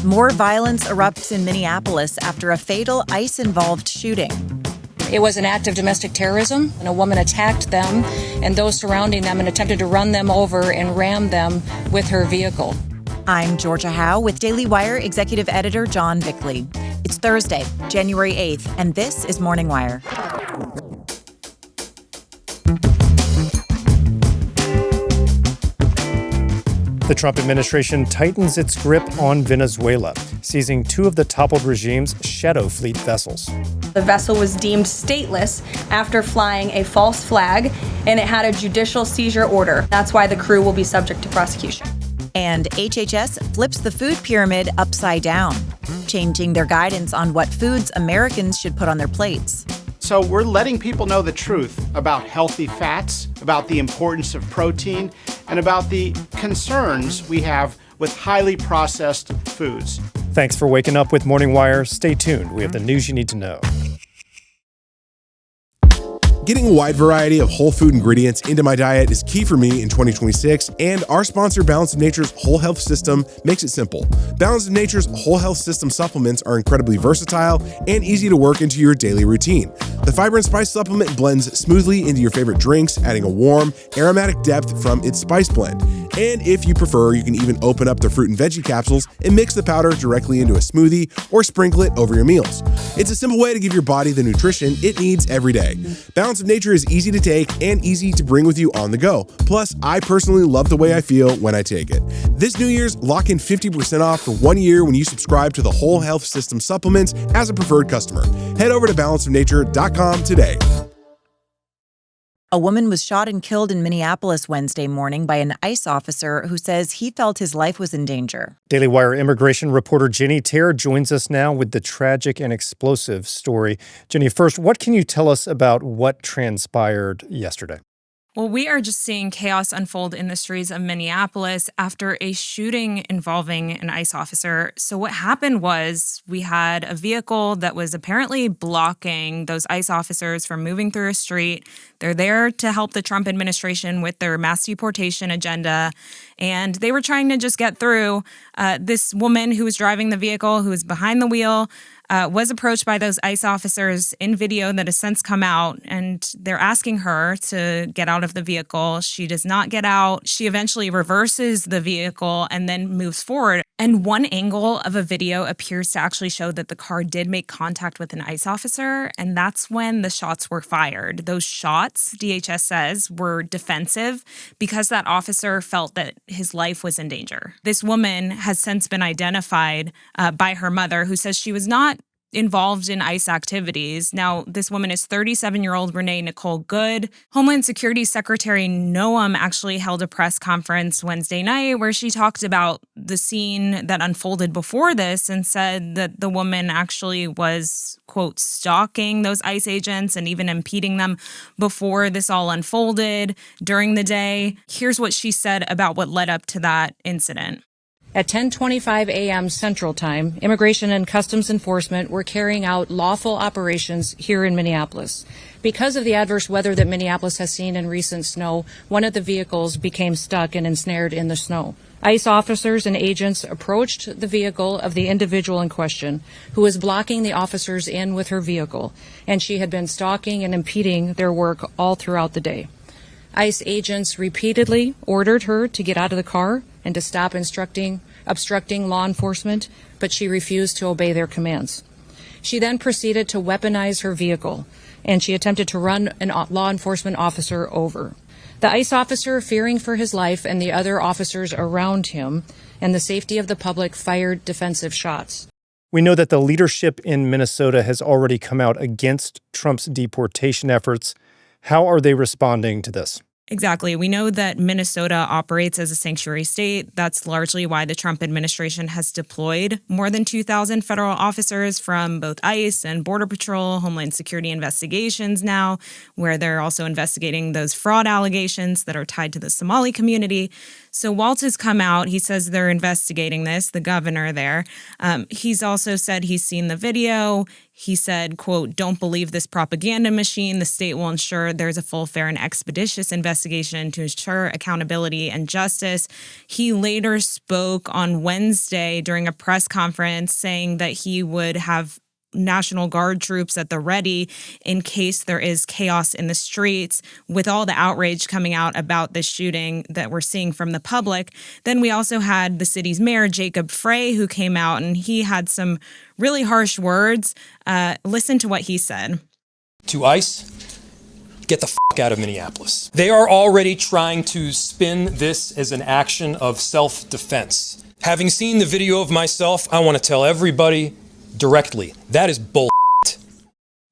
More violence erupts in Minneapolis after a fatal ICE-involved shooting. It was an act of domestic terrorism, and a woman attacked them and those surrounding them and attempted to run them over and ram them with her vehicle. I'm Georgia Howe with Daily Wire Executive Editor John Bickley. It's Thursday, January 8th, and this is Morning Wire. The Trump administration tightens its grip on Venezuela, seizing two of the toppled regime's shadow fleet vessels. The vessel was deemed stateless after flying a false flag, and it had a judicial seizure order. That's why the crew will be subject to prosecution. And HHS flips the food pyramid upside down, changing their guidance on what foods Americans should put on their plates. So we're letting people know the truth about healthy fats, about the importance of protein, and about the concerns we have with highly processed foods. Thanks for waking up with Morning Wire. Stay tuned. We have the news you need to know. Getting a wide variety of whole food ingredients into my diet is key for me in 2026, and our sponsor, Balance of Nature's Whole Health System, makes it simple. Balance of Nature's Whole Health System supplements are incredibly versatile and easy to work into your daily routine. The fiber and spice supplement blends smoothly into your favorite drinks, adding a warm, aromatic depth from its spice blend. And if you prefer, you can even open up the fruit and veggie capsules and mix the powder directly into a smoothie or sprinkle it over your meals. It's a simple way to give your body the nutrition it needs every day. Balance of Nature is easy to take and easy to bring with you on the go. Plus, I personally love the way I feel when I take it. This New Year's, lock in 50% off for 1 year when you subscribe to the Whole Health System supplements as a preferred customer. Head over to balanceofnature.com today. A woman was shot and killed in Minneapolis Wednesday morning by an ICE officer who says he felt his life was in danger. Daily Wire immigration reporter Jenny Terr joins us now with the tragic and explosive story. Jenny, first, what can you tell us about what transpired yesterday? Well, we are just seeing chaos unfold in the streets of Minneapolis after a shooting involving an ICE officer. So what happened was we had a vehicle that was apparently blocking those ICE officers from moving through a street. They're there to help the Trump administration with their mass deportation agenda. And they were trying to just get through. This woman who was driving the vehicle, who was behind the wheel, was approached by those ICE officers in video that has since come out, and they're asking her to get out of the vehicle. She does not get out. She eventually reverses the vehicle and then moves forward. And one angle of a video appears to actually show that the car did make contact with an ICE officer, and that's when the shots were fired. Those shots, DHS says, were defensive because that officer felt that his life was in danger. This woman has since been identified by her mother, who says she was not involved in ICE activities. Now, this woman is 37-year-old Renee Nicole Good. Homeland Security Secretary Noam actually held a press conference Wednesday night where she talked about the scene that unfolded before this and said that the woman actually was, quote, stalking those ICE agents and even impeding them before this all unfolded during the day. Here's what she said about what led up to that incident. At 10:25 a.m. Central Time, Immigration and Customs Enforcement were carrying out lawful operations here in Minneapolis. Because of the adverse weather that Minneapolis has seen in recent snow, one of the vehicles became stuck and ensnared in the snow. ICE officers and agents approached the vehicle of the individual in question, who was blocking the officers in with her vehicle, and she had been stalking and impeding their work all throughout the day. ICE agents repeatedly ordered her to get out of the car and to stop obstructing law enforcement, but she refused to obey their commands. She then proceeded to weaponize her vehicle, and she attempted to run a law enforcement officer over. The ICE officer, fearing for his life and the other officers around him and the safety of the public, fired defensive shots. We know that the leadership in Minnesota has already come out against Trump's deportation efforts. How are they responding to this? Exactly. We know that Minnesota operates as a sanctuary state. That's largely why the Trump administration has deployed more than 2,000 federal officers from both ICE and Border Patrol, Homeland Security investigations now, where they're also investigating those fraud allegations that are tied to the Somali community. So Walz has come out. He says they're investigating this, the governor there. He's also said he's seen the video. He said, quote, "Don't believe this propaganda machine. The state will ensure there's a full, fair, and expeditious investigation to ensure accountability and justice." He later spoke on Wednesday during a press conference saying that he would have National Guard troops at the ready in case there is chaos in the streets. With all the outrage coming out about this shooting that we're seeing from the public, then we also had the city's mayor, Jacob Frey, who came out and he had some really harsh words. Listen to what he said. To ICE, get the f*** out of Minneapolis. They are already trying to spin this as an action of self-defense. Having seen the video of myself, I want to tell everybody directly, that is bull.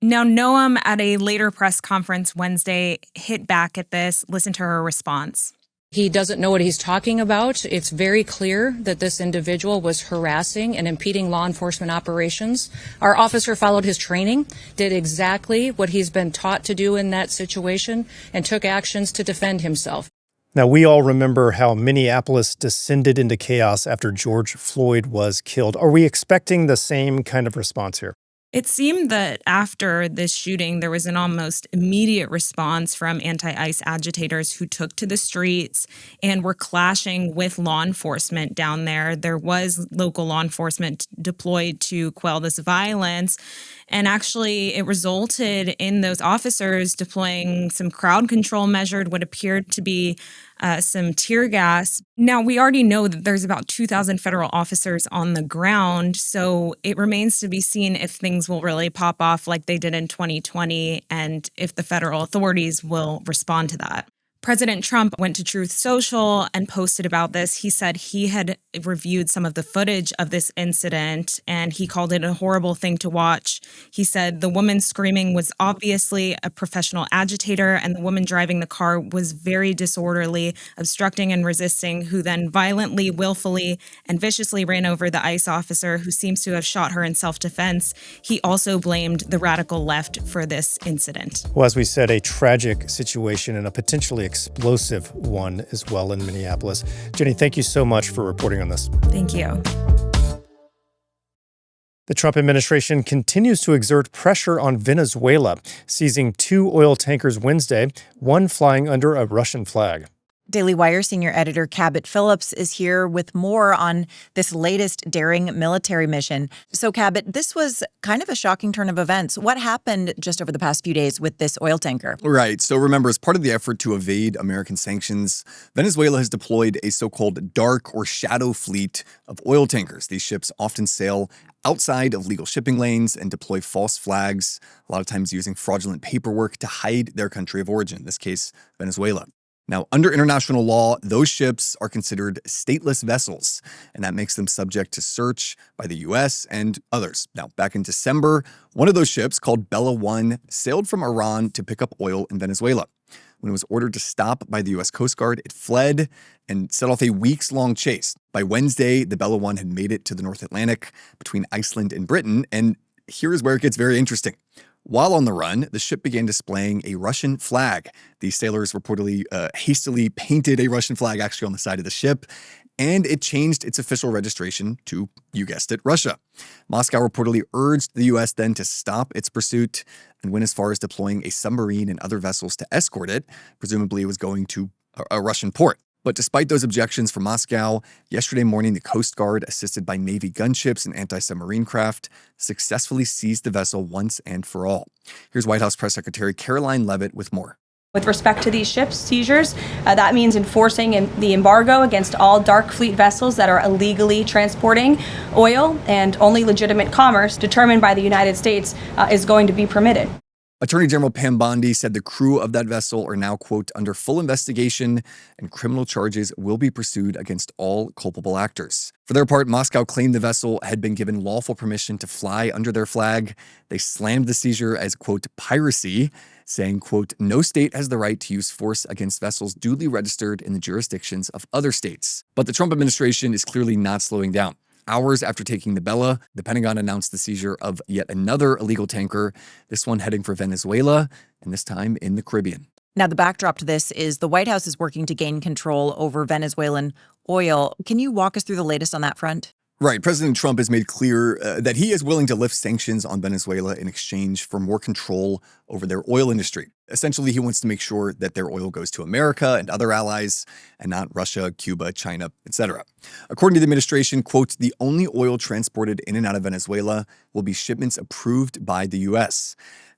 Now, Noam, at a later press conference Wednesday, hit back at this. Listen to her response. He doesn't know what he's talking about. It's very clear that this individual was harassing and impeding law enforcement operations. Our officer followed his training, did exactly what he's been taught to do in that situation, and took actions to defend himself. Now, we all remember how Minneapolis descended into chaos after George Floyd was killed. Are we expecting the same kind of response here? It seemed that after this shooting, there was an almost immediate response from anti-ICE agitators who took to the streets and were clashing with law enforcement down there. There was local law enforcement deployed to quell this violence. And actually, it resulted in those officers deploying some crowd control measured what appeared to be some tear gas. Now, we already know that there's about 2,000 federal officers on the ground, so it remains to be seen if things will really pop off like they did in 2020 and if the federal authorities will respond to that. President Trump went to Truth Social and posted about this. He said he had reviewed some of the footage of this incident and he called it a horrible thing to watch. He said the woman screaming was obviously a professional agitator and the woman driving the car was very disorderly, obstructing and resisting, who then violently, willfully, and viciously ran over the ICE officer who seems to have shot her in self-defense. He also blamed the radical left for this incident. Well, as we said, a tragic situation and a potentially explosive one as well in Minneapolis. Jenny, thank you so much for reporting on this. Thank you. The Trump administration continues to exert pressure on Venezuela, seizing 2 oil tankers Wednesday, one flying under a Russian flag. Daily Wire senior editor Cabot Phillips is here with more on this latest daring military mission. So, Cabot, this was kind of a shocking turn of events. What happened just over the past few days with this oil tanker? Right. So remember, as part of the effort to evade American sanctions, Venezuela has deployed a so-called dark or shadow fleet of oil tankers. These ships often sail outside of legal shipping lanes and deploy false flags, a lot of times using fraudulent paperwork to hide their country of origin, in this case, Venezuela. Now, under international law, those ships are considered stateless vessels, and that makes them subject to search by the U.S. and others. Now, back in December, one of those ships, called Bella 1, sailed from Iran to pick up oil in Venezuela. When it was ordered to stop by the U.S. Coast Guard, it fled and set off a weeks-long chase. By Wednesday, the Bella 1 had made it to the North Atlantic between Iceland and Britain, and here is where it gets very interesting. While on the run, the ship began displaying a Russian flag. The sailors reportedly hastily painted a Russian flag actually on the side of the ship, and it changed its official registration to, you guessed it, Russia. Moscow reportedly urged the U.S. then to stop its pursuit and went as far as deploying a submarine and other vessels to escort it. Presumably it was going to a Russian port. But despite those objections from Moscow, yesterday morning, the Coast Guard, assisted by Navy gunships and anti-submarine craft, successfully seized the vessel once and for all. Here's White House Press Secretary Caroline Leavitt with more. With respect to these ships seizures, that means enforcing the embargo against all dark fleet vessels that are illegally transporting oil, and only legitimate commerce determined by the United States is going to be permitted. Attorney General Pam Bondi said the crew of that vessel are now, quote, under full investigation and criminal charges will be pursued against all culpable actors. For their part, Moscow claimed the vessel had been given lawful permission to fly under their flag. They slammed the seizure as, quote, piracy, saying, quote, no state has the right to use force against vessels duly registered in the jurisdictions of other states. But the Trump administration is clearly not slowing down. Hours after taking the Bella, the Pentagon announced the seizure of yet another illegal tanker, this one heading for Venezuela, and this time in the Caribbean. Now, the backdrop to this is the White House is working to gain control over Venezuelan oil. Can you walk us through the latest on that front? Right. President Trump has made clear that he is willing to lift sanctions on Venezuela in exchange for more control over their oil industry. Essentially, he wants to make sure that their oil goes to America and other allies and not Russia, Cuba, China, etc. According to the administration, quote, the only oil transported in and out of Venezuela will be shipments approved by the U.S.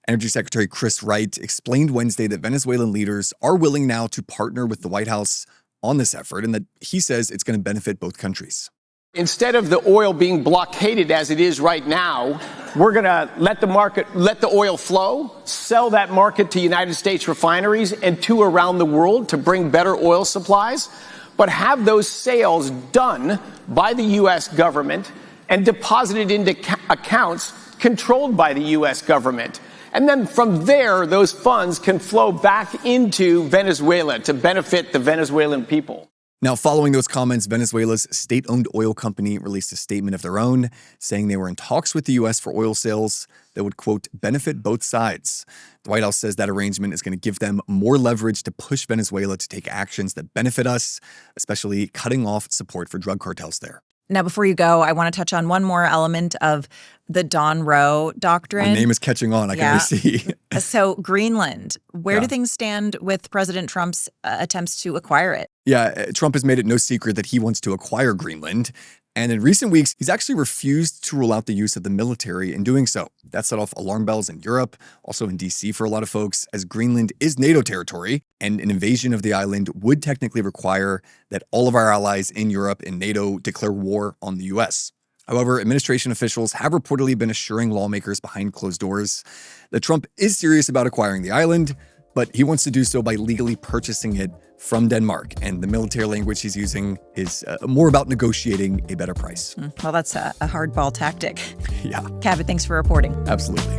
Energy Secretary Chris Wright explained Wednesday that Venezuelan leaders are willing now to partner with the White House on this effort and that he says it's going to benefit both countries. Instead of the oil being blockaded as it is right now, we're going to let the oil flow, sell that market to United States refineries and to around the world to bring better oil supplies, but have those sales done by the U.S. government and deposited into accounts controlled by the U.S. government. And then from there, those funds can flow back into Venezuela to benefit the Venezuelan people. Now, following those comments, Venezuela's state-owned oil company released a statement of their own, saying they were in talks with the U.S. for oil sales that would, quote, benefit both sides. The White House says that arrangement is going to give them more leverage to push Venezuela to take actions that benefit us, especially cutting off support for drug cartels there. Now, before you go, I want to touch on one more element of the Don Roe doctrine. My name is catching on, I can already see. So Greenland, where do things stand with President Trump's attempts to acquire it? Yeah, Trump has made it no secret that he wants to acquire Greenland. And in recent weeks, he's actually refused to rule out the use of the military in doing so. That set off alarm bells in Europe, also in D.C. for a lot of folks, as Greenland is NATO territory, and an invasion of the island would technically require that all of our allies in Europe and NATO declare war on the U.S. However, administration officials have reportedly been assuring lawmakers behind closed doors that Trump is serious about acquiring the island, but he wants to do so by legally purchasing it from Denmark. And the military language he's using is more about negotiating a better price. Well, that's a hardball tactic. Yeah. Cabot, thanks for reporting. Absolutely.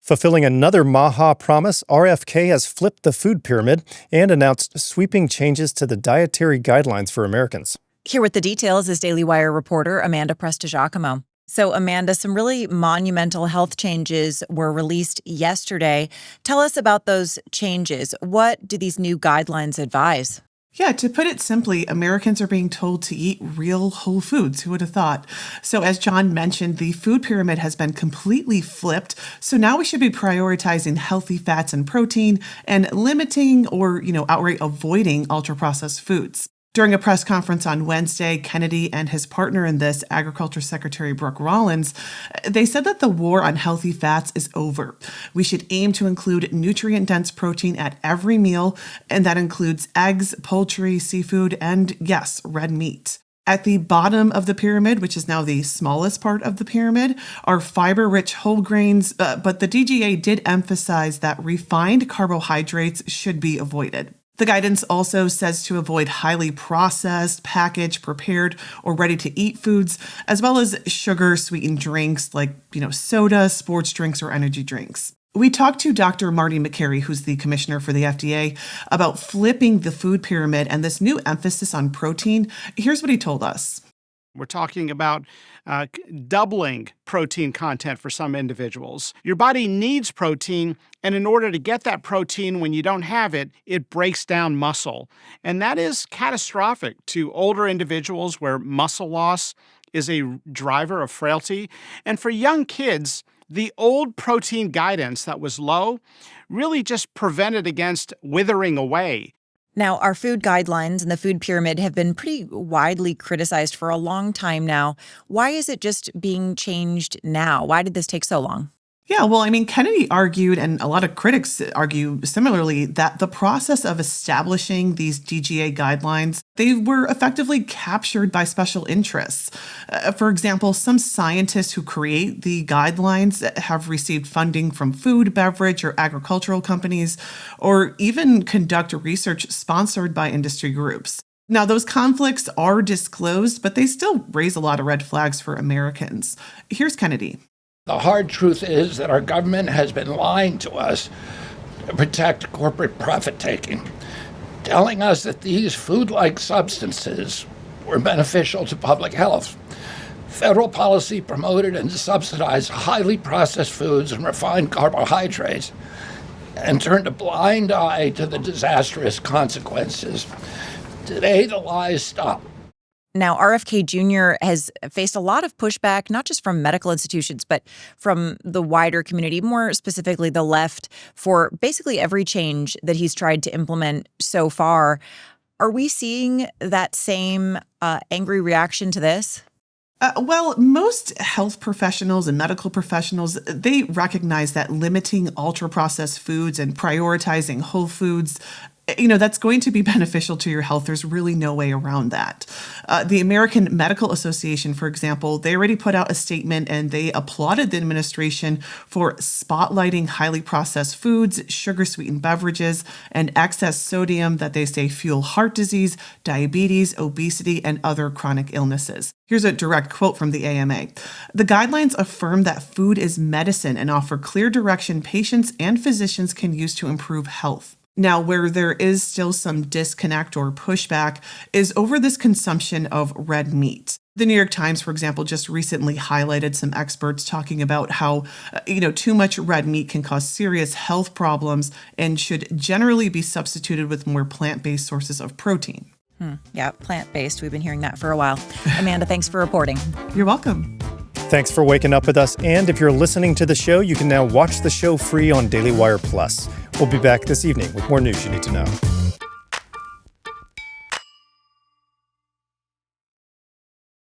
Fulfilling another Maha promise, RFK has flipped the food pyramid and announced sweeping changes to the dietary guidelines for Americans. Here with the details is Daily Wire reporter Amanda Prestigiacomo. So, Amanda, some really monumental health changes were released yesterday. Tell us about those changes. What do these new guidelines advise? Yeah, to put it simply, Americans are being told to eat real whole foods. Who would have thought? So as John mentioned, the food pyramid has been completely flipped. So now we should be prioritizing healthy fats and protein and limiting or, outright avoiding ultra-processed foods. During a press conference on Wednesday, Kennedy and his partner in this, Agriculture Secretary Brooke Rollins, they said that the war on healthy fats is over. We should aim to include nutrient-dense protein at every meal, and that includes eggs, poultry, seafood, and, yes, red meat. At the bottom of the pyramid, which is now the smallest part of the pyramid, are fiber-rich whole grains, but the DGA did emphasize that refined carbohydrates should be avoided. The guidance also says to avoid highly processed, packaged, prepared, or ready-to-eat foods, as well as sugar-sweetened drinks like, soda, sports drinks, or energy drinks. We talked to Dr. Marty McCary, who's the commissioner for the FDA, about flipping the food pyramid and this new emphasis on protein. Here's what he told us. We're talking about doubling protein content for some individuals. Your body needs protein, and in order to get that protein when you don't have it, it breaks down muscle. And that is catastrophic to older individuals where muscle loss is a driver of frailty. And for young kids, the old protein guidance that was low really just prevented against withering away. Now, our food guidelines and the food pyramid have been pretty widely criticized for a long time now. Why is it just being changed now? Why did this take so long? Yeah, well, Kennedy argued, and a lot of critics argue similarly, that the process of establishing these DGA guidelines, they were effectively captured by special interests. For example, some scientists who create the guidelines have received funding from food, beverage, or agricultural companies, or even conduct research sponsored by industry groups. Now, those conflicts are disclosed, but they still raise a lot of red flags for Americans. Here's Kennedy. The hard truth is that our government has been lying to us to protect corporate profit-taking, telling us that these food-like substances were beneficial to public health. Federal policy promoted and subsidized highly processed foods and refined carbohydrates and turned a blind eye to the disastrous consequences. Today, the lies stop. Now, RFK Jr. has faced a lot of pushback, not just from medical institutions, but from the wider community, more specifically the left, for basically every change that he's tried to implement so far. Are we seeing that same angry reaction to this? Well, most health professionals and medical professionals, they recognize that limiting ultra-processed foods and prioritizing whole foods, that's going to be beneficial to your health. There's really no way around that. The American Medical Association, for example, they already put out a statement and they applauded the administration for spotlighting highly processed foods, sugar-sweetened beverages, and excess sodium that they say fuel heart disease, diabetes, obesity, and other chronic illnesses. Here's a direct quote from the AMA. The guidelines affirm that food is medicine and offer clear direction patients and physicians can use to improve health. Now, where there is still some disconnect or pushback is over this consumption of red meat. The New York Times, for example, just recently highlighted some experts talking about how, too much red meat can cause serious health problems and should generally be substituted with more plant-based sources of protein. Yeah, plant-based. We've been hearing that for a while. Amanda, thanks for reporting. You're welcome. Thanks for waking up with us. And if you're listening to the show, you can now watch the show free on Daily Wire Plus. We'll be back this evening with more news you need to know.